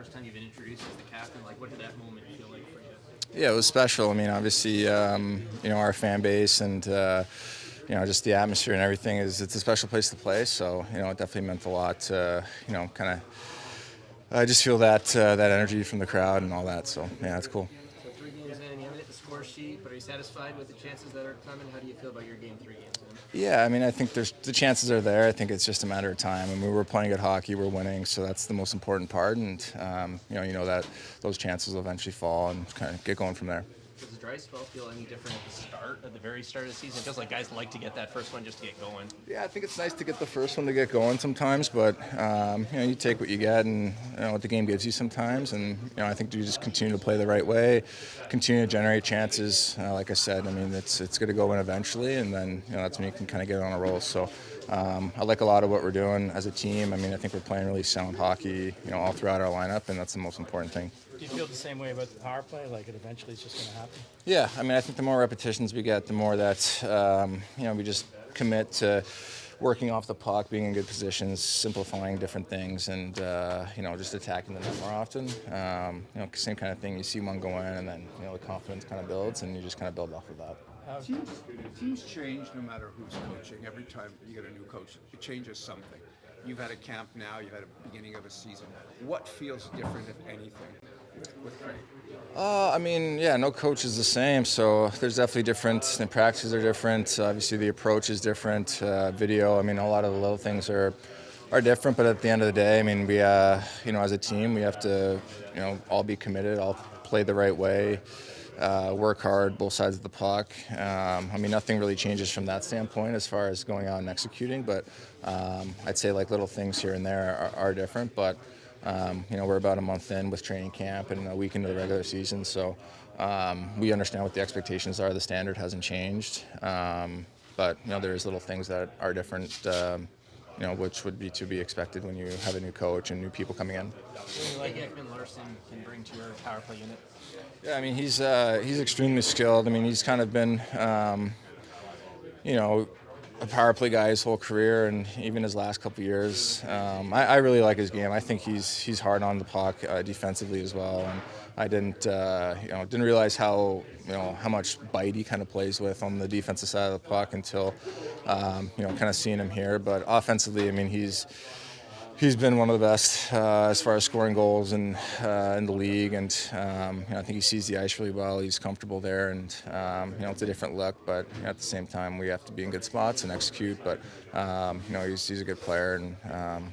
first time you've been introduced as the captain. Like, what did that moment feel like for you? Yeah, it was special. I mean, obviously, our fan base and just the atmosphere and everything it's a special place to play. So, it definitely meant a lot to, kind of. I just feel that energy from the crowd and all that. So, yeah, it's cool. So 3 games in, you haven't hit the score sheet, but are you satisfied with the chances that are coming? How do you feel about your game 3 games in? Yeah, I mean, I think the chances are there. I think it's just a matter of time. I mean, we're playing good hockey, we're winning, so that's the most important part. And that those chances will eventually fall and kind of get going from there. Does the dry spell feel any different at the very start of the season? It feels like guys like to get that first one just to get going. Yeah, I think it's nice to get the first one to get going sometimes, but you take what you get and what the game gives you sometimes. And I think you just continue to play the right way, continue to generate chances. Like I said, I mean it's going to go in eventually, and then that's when you can kind of get on a roll. So I like a lot of what we're doing as a team. I mean, I think we're playing really sound hockey, all throughout our lineup, and that's the most important thing. Do you feel the same way about the power play? Like it eventually is just going to happen? Yeah, I mean, I think the more repetitions we get, the more that we just commit to working off the puck, being in good positions, simplifying different things, and just attacking the net more often. Same kind of thing. You see one go in, and then the confidence kind of builds, and you just kind of build off of that. Teams change no matter who's coaching. Every time you get a new coach, it changes something. You've had a camp now. You've had a beginning of a season. What feels different, if anything, with Craig? I mean, yeah, no coach is the same, so there's definitely different. The practices are different. Obviously, the approach is different. Video, I mean, a lot of the little things are different, but at the end of the day, I mean, we, as a team, we have to, all be committed, all play the right way. Work hard, both sides of the puck. I mean, nothing really changes from that standpoint as far as going out and executing, but I'd say like little things here and there are different, but we're about a month in with training camp and a week into the regular season, so we understand what the expectations are. The standard hasn't changed, but there's little things that are different, which would be to be expected when you have a new coach and new people coming in. Like Ekman-Larrson can bring to your power play unit? Yeah, I mean, he's extremely skilled. I mean, he's kind of been, a power play guy his whole career, and even his last couple of years. I really like his game. I think he's hard on the puck defensively as well. And I didn't realize how much bite he kind of plays with on the defensive side of the puck until kind of seeing him here. But offensively, I mean, he's been one of the best as far as scoring goals in the league, and I think he sees the ice really well. He's comfortable there, and it's a different look, but at the same time, we have to be in good spots and execute. But he's a good player, and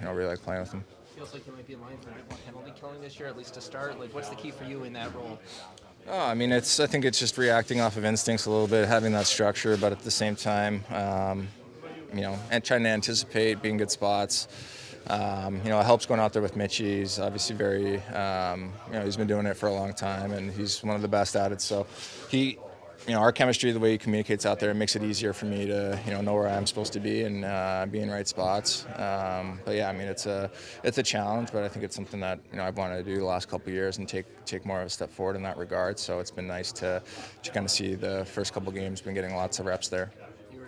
I really like playing with him. Feels like you might be in line for a bit more penalty killing this year, at least to start. Like, what's the key for you in that role? Oh, I mean, I think it's just reacting off of instincts a little bit, having that structure, but at the same time, and trying to anticipate, being good spots. It helps going out there with Mitchie. He's obviously very, he's been doing it for a long time, and he's one of the best at it. So our chemistry, the way he communicates out there, it makes it easier for me to, know where I'm supposed to be and be in right spots. But yeah, I mean, it's a challenge, but I think it's something that, I've wanted to do the last couple of years and take more of a step forward in that regard. So it's been nice to kind of see the first couple of games, been getting lots of reps there.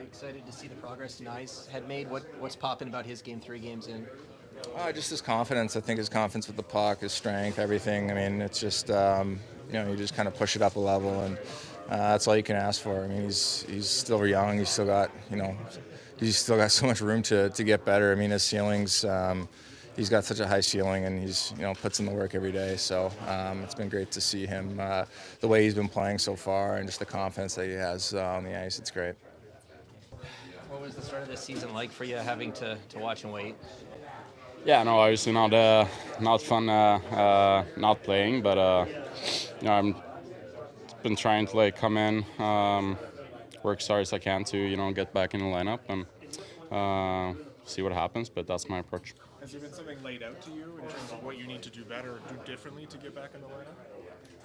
Excited to see the progress Nice had made. What's popping about his game 3 games in? Just his confidence. I think his confidence with the puck, his strength, everything. I mean, it's just you just kind of push it up a level, and that's all you can ask for. I mean, he's still young. He's still got so much room to get better. I mean, his ceilings. He's got such a high ceiling, and he's puts in the work every day. So it's been great to see him the way he's been playing so far, and just the confidence that he has on the ice. It's great. What was the start of this season like for you, having to watch and wait? Yeah, no, obviously not fun not playing, but I'm been trying to come in, work as hard as I can to get back in the lineup and see what happens. But that's my approach. Has there been something laid out to you in terms of what you need to do better or do differently to get back in the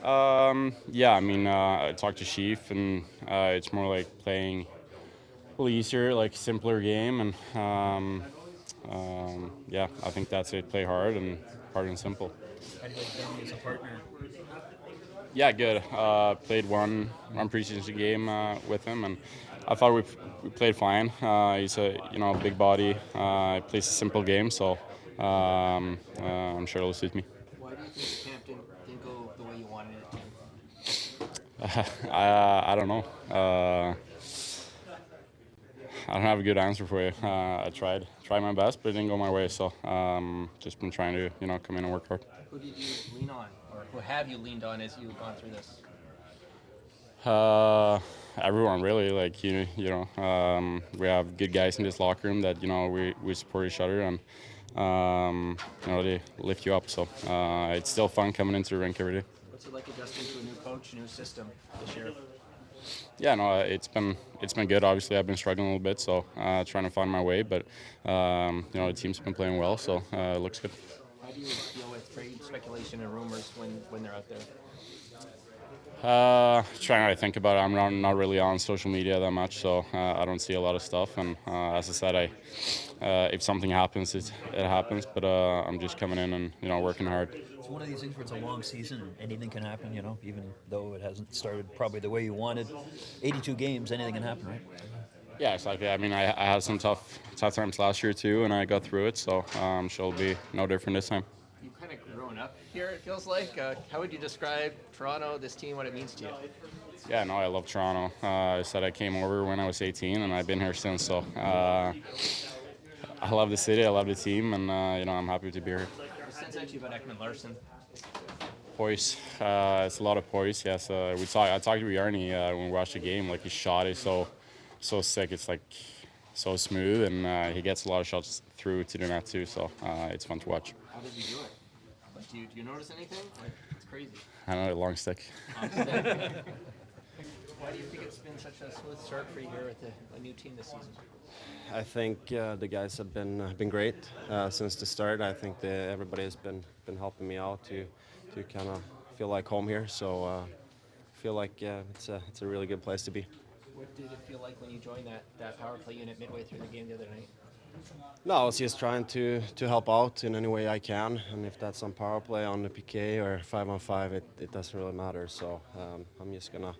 lineup? Yeah, I mean, I talked to Sheaf, and it's more like playing a little easier, like simpler game, and yeah, I think that's it. Play hard and simple. How do you like him as a partner? Yeah, good. Played one preseason game with him, and I thought we played fine. He's a big body. He plays a simple game, so I'm sure it'll suit me. Why do you think the camp didn't go the way you wanted it to? I don't know. I don't have a good answer for you. I tried my best, but it didn't go my way. So just been trying to come in and work hard. Who did you lean on, or who have you leaned on as you've gone through this? Everyone really, like we have good guys in this locker room that we support each other and they lift you up. So it's still fun coming into the rink every day. What's it like adjusting to a new coach, new system this year? Yeah, no, it's been good. Obviously, I've been struggling a little bit, so trying to find my way. But the team's been playing well, so it looks good. How do you deal with trade speculation and rumors when they're out there? Trying not to think about it. I'm not really on social media that much, so I don't see a lot of stuff. And as I said, if something happens, it happens. But I'm just coming in and working hard. It's one of these things where it's a long season and anything can happen. Even though it hasn't started probably the way you wanted. 82 games, anything can happen, right? Yeah, exactly. I mean, I had some tough times last year too, and I got through it. So I'm sure it'll be no different this time. You've kind of grown up here, it feels like. How would you describe Toronto, this team, what it means to you? Yeah, no, I love Toronto. I said I came over when I was 18, and I've been here since. So I love the city, I love the team, and I'm happy to be here. What stands out to you about Ekman-Larrson? Poise. It's a lot of poise. Yes, I talked to Yarny when we watched the game. Like his shot is so sick. It's like so smooth, and he gets a lot of shots through to the net too. So it's fun to watch. How does he do it? Like, do you notice anything? Like, it's crazy. I don't know, long stick. Why do you think it's been such a smooth start for you here with a new team this season? I think the guys have been great since the start. I think everybody has been helping me out to kind of feel like home here. So I feel like it's a really good place to be. What did it feel like when you joined that power play unit midway through the game the other night? No, I was just trying to help out in any way I can, and if that's on power play, on the PK, or 5-on-5, it doesn't really matter. So I'm just gonna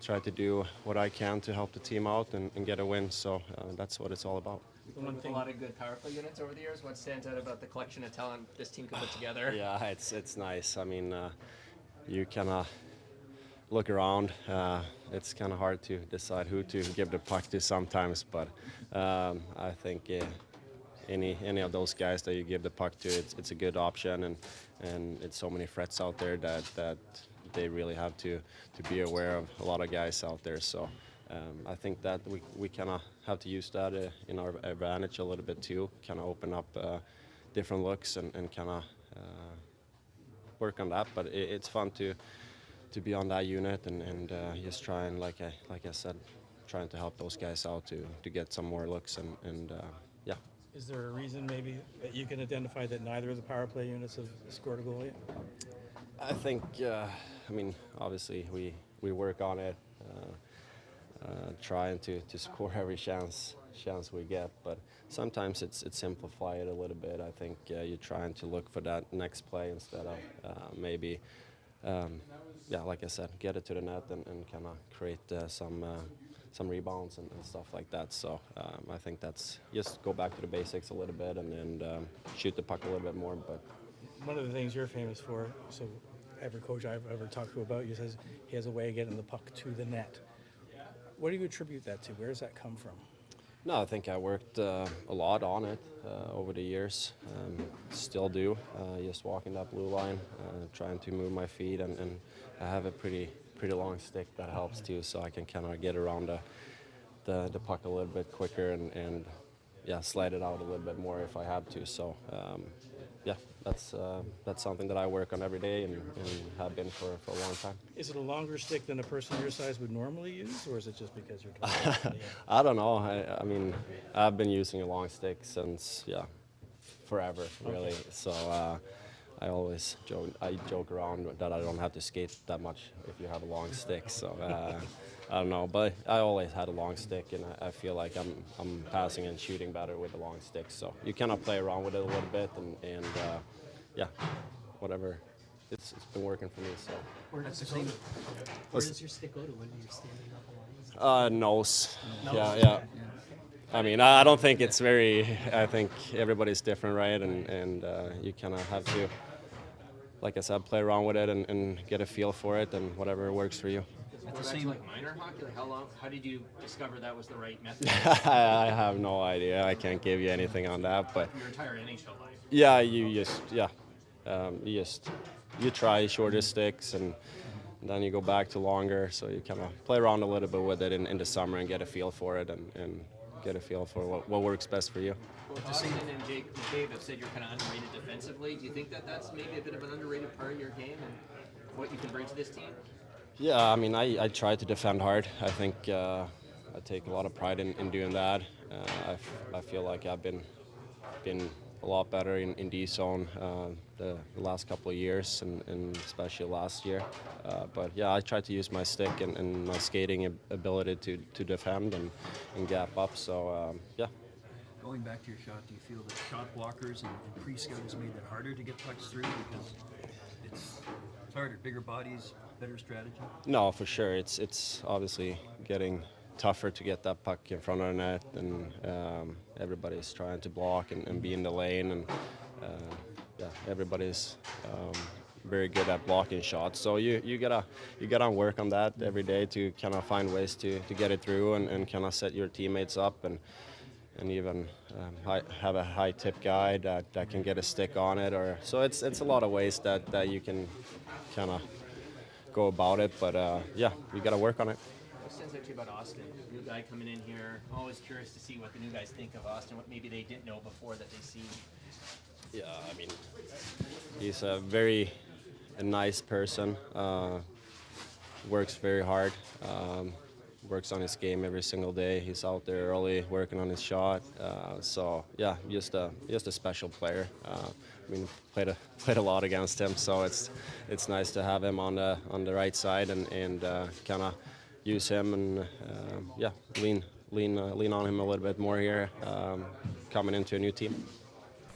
try to do what I can to help the team out and get a win. So that's what it's all about. With a lot of good power play units over the years, what stands out about the collection of talent this team could put together? Yeah, it's nice. I mean, you kind of look around. It's kind of hard to decide who to give the puck to sometimes, but I think any of those guys that you give the puck to, it's a good option, and it's so many threats out there that they really have to be aware of a lot of guys out there. So I think that we kind of have to use that in our advantage a little bit too, kind of open up different looks and kind of work on that. But it's fun to be on that unit and just try and, like I said, trying to help those guys out to get some more looks and yeah. Is there a reason maybe that you can identify that neither of the power play units have scored a goal yet? I think, I mean, obviously we work on it, trying to score every chance we get, but sometimes it's simplify it a little bit. I think you're trying to look for that next play instead of maybe, like I said, get it to the net and kind of create some rebounds and stuff like that. So I think that's just go back to the basics a little bit and shoot the puck a little bit more. But one of the things you're famous for, so every coach I've ever talked to about you says he has a way of getting the puck to the net. What do you attribute that to? Where does that come from? No, I think I worked a lot on it over the years. Still do. Just walking that blue line, trying to move my feet, and I have a pretty long stick that helps too, so I can kind of get around the puck a little bit quicker and slide it out a little bit more if I have to. So that's something that I work on every day and have been for a long time. Is it a longer stick than a person your size would normally use, or is it just because you're tall? I don't know. I mean, I've been using a long stick since forever, really. Okay. So I always joke around that I don't have to skate that much if you have a long stick. So I don't know, but I always had a long stick, and I feel like I'm passing and shooting better with a long stick. So you cannot play around with it a little bit, and whatever. It's been working for me. So. Where does your stick go to when you're standing up along? Nose. Yeah. I mean, I don't think it's very. I think everybody's different, right? And you kind of have to like I said, play around with it and get a feel for it, and whatever works for you. Going back to like minor hockey, like how did you discover that was the right method? I have no idea. I can't give you anything on that, but Your entire NHL life. yeah, you try shorter sticks, and then you go back to longer, so you kind of play around a little bit with it in the summer and get a feel for it, and get a feel for what works best for you. Well, Auston and Dave have said you're kind of underrated defensively. Do you think that that's maybe a bit of an underrated part of your game and what you can bring to this team? Yeah, I mean, I try to defend hard. I think I take a lot of pride in doing that. I feel like I've been a lot better in D zone the last couple of years, and especially last year. But yeah, I try to use my stick and my skating ability to defend and gap up. So yeah. Going back to your shot, do you feel that shot blockers and pre-scouts made it harder to get pucks through because it's harder, bigger bodies, better strategy? No, for sure. It's obviously getting tougher to get that puck in front of the net, and everybody's trying to block and be in the lane, and yeah, everybody's very good at blocking shots. So you gotta work on that every day to kind of find ways to get it through and kind of set your teammates up, and even have a high tip guy that can get a stick on it, or so it's a lot of ways that you can kind of go about it, but yeah, you got to work on it. What stands out to you about Auston? New guy coming in here, always curious to see what the new guys think of Auston, what maybe they didn't know before that they see. Yeah, I mean, he's a very nice person, works very hard, works on his game every single day. He's out there early working on his shot. So yeah, just a special player. I mean, played a lot against him, so it's nice to have him on the right side and kind of use him and yeah, lean on him a little bit more here, coming into a new team.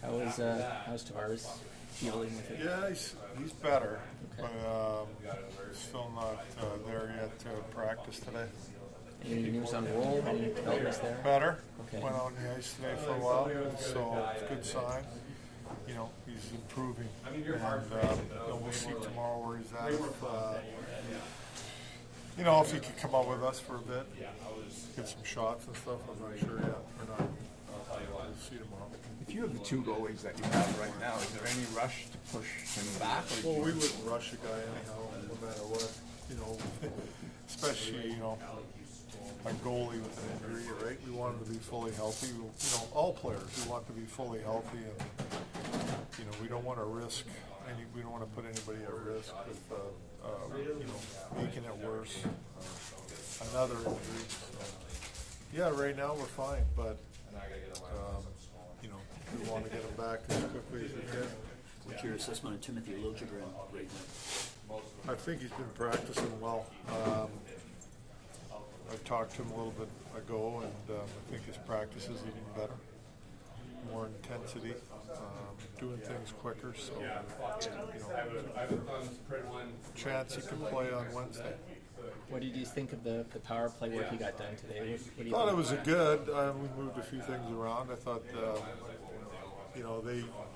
How's Tavares feeling with it? Yeah, he's better, okay. But still not there yet to practice today. Any news on roll? Any developments there? Better. Okay. Went on the ice today for a while, so it's a good sign. You know, he's improving, and we'll see tomorrow where he's at. If he could come out with us for a bit, get some shots and stuff. I'm not sure yet. We're not. We'll see tomorrow. If you have the two goalies that you have right now, is there any rush to push him back? Well, we wouldn't rush a guy anyhow, no matter what. Especially a goalie with an injury, right? We want him to be fully healthy. All players, we want to be fully healthy, and we don't want to risk. We don't want to put anybody at risk with making it worse. Another injury. So, yeah, right now we're fine, but we want to get him back as quickly as we can. What's your assessment of Timothy Liljegren right now? I think he's been practicing well. I talked to him a little bit ago, and I think his practice is even better. More intensity, doing things quicker, so chance he can play on Wednesday. What did you think of the power play work he got done today? What do you thought think? it was good. We moved a few things around. I thought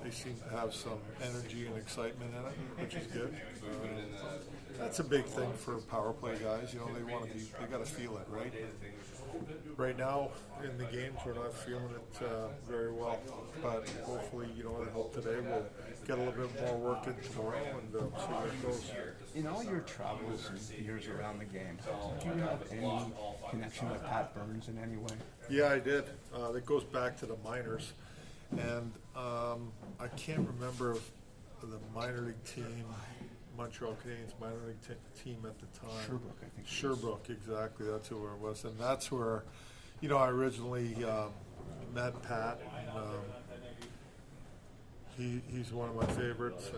they seem to have some energy and excitement in it, which is good. That's a big thing for power play guys. They got to feel it, right? Right now in the games, we're not feeling it very well, but hopefully, I hope today we'll get a little bit more work in tomorrow and see where it goes. In all your travels and years around the game, do you have any connection with Pat Burns in any way? Yeah, I did. It goes back to the minors, and I can't remember the minor league team. Montreal Canadiens minor league team at the time. Sherbrooke, I think. Sherbrooke, exactly. That's who it was, and that's where, I originally met Pat. And, he's one of my favorites,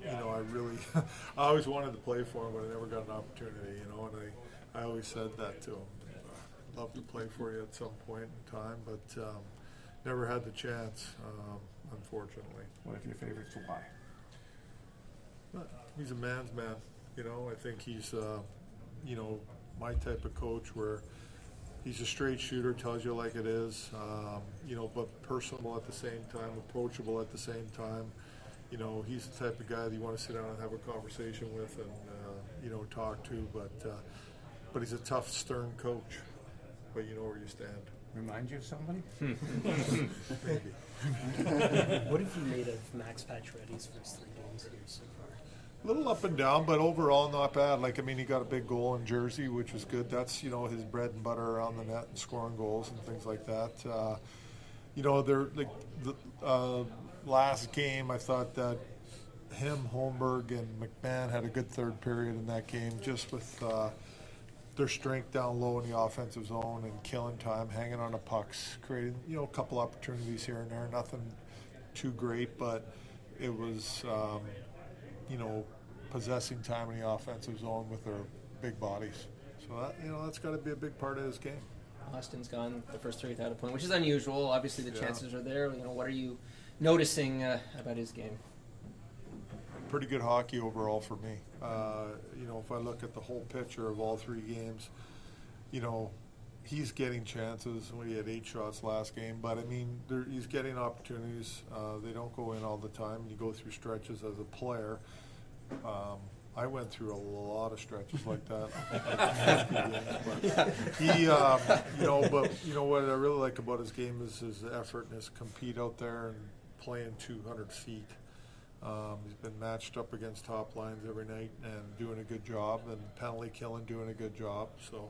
and I really, I always wanted to play for him, but I never got an opportunity. And I always said that to him. I'd love to play for you at some point in time, but never had the chance, unfortunately. What if your favorites? Why? He's a man's man, I think he's, my type of coach where he's a straight shooter, tells you like it is, but personable at the same time, approachable at the same time, you know, he's the type of guy that you want to sit down and have a conversation with and, you know, talk to. But he's a tough, stern coach. But you know where you stand. Remind you of somebody? Maybe. What have you made of Max Pacioretty's first 3 games here so far? A little up and down, but overall not bad. Like, I mean, he got a big goal in Jersey, which was good. That's, you know, his bread and butter around the net and scoring goals and things like that. You know, they're like the last game, I thought that him, Holmberg, and McMahon had a good third period in that game, just with their strength down low in the offensive zone and killing time, hanging on the pucks, creating, you know, a couple opportunities here and there. Nothing too great, but it was, you know, possessing time in the offensive zone with their big bodies. So that, you know, that's got to be a big part of his game. Austin's gone the first 3 without a point, which is unusual. Obviously, the chances are there. You know, what are you noticing about his game? Pretty good hockey overall for me. You know, if I look at the whole picture of all 3 games, you know, he's getting chances. He had 8 shots last game, but I mean, he's getting opportunities. They don't go in all the time. You go through stretches as a player. I went through a lot of stretches like that. But he, you know, but you know what I really like about his game is his effort and his compete out there and playing 200 feet. He's been matched up against top lines every night and doing a good job, and penalty killing, doing a good job. So,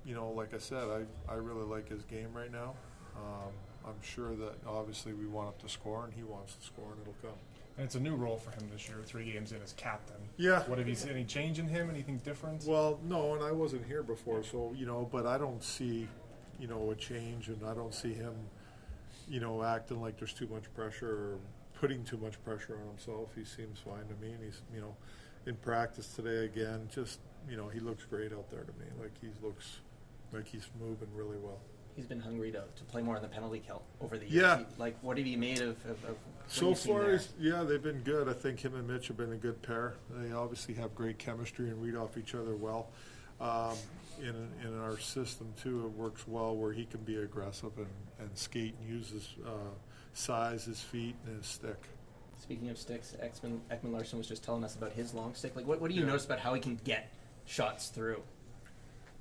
you know, like I said, I really like his game right now. I'm sure that obviously we want him to score, and he wants to score, and it'll come. And it's a new role for him this year, 3 games in as captain. Yeah. What have you seen? Any change in him? Anything different? Well, no, and I wasn't here before, so, you know, but I don't see, you know, a change, and I don't see him, you know, acting like there's too much pressure or putting too much pressure on himself. He seems fine to me, and he's, you know, in practice today again, just, you know, he looks great out there to me. Like, he looks like he's moving really well. He's been hungry to play more on the penalty kill over the years. Yeah. Like, what have you made of so far, yeah, they've been good. I think him and Mitch have been a good pair. They obviously have great chemistry and read off each other well. In our system, too, it works well where he can be aggressive and skate and use his size, his feet, and his stick. Speaking of sticks, Ekman-Larrson was just telling us about his long stick. Like, what do you notice about how he can get shots through?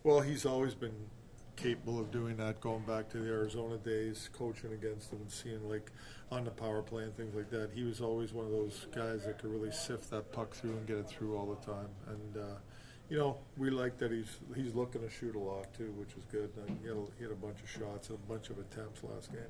Well, he's always been capable of doing that, going back to the Arizona days, coaching against him and seeing, like, on the power play and things like that. He was always one of those guys that could really sift that puck through and get it through all the time. And, you know, we like that he's looking to shoot a lot, too, which is good. And he had a bunch of shots and a bunch of attempts last game.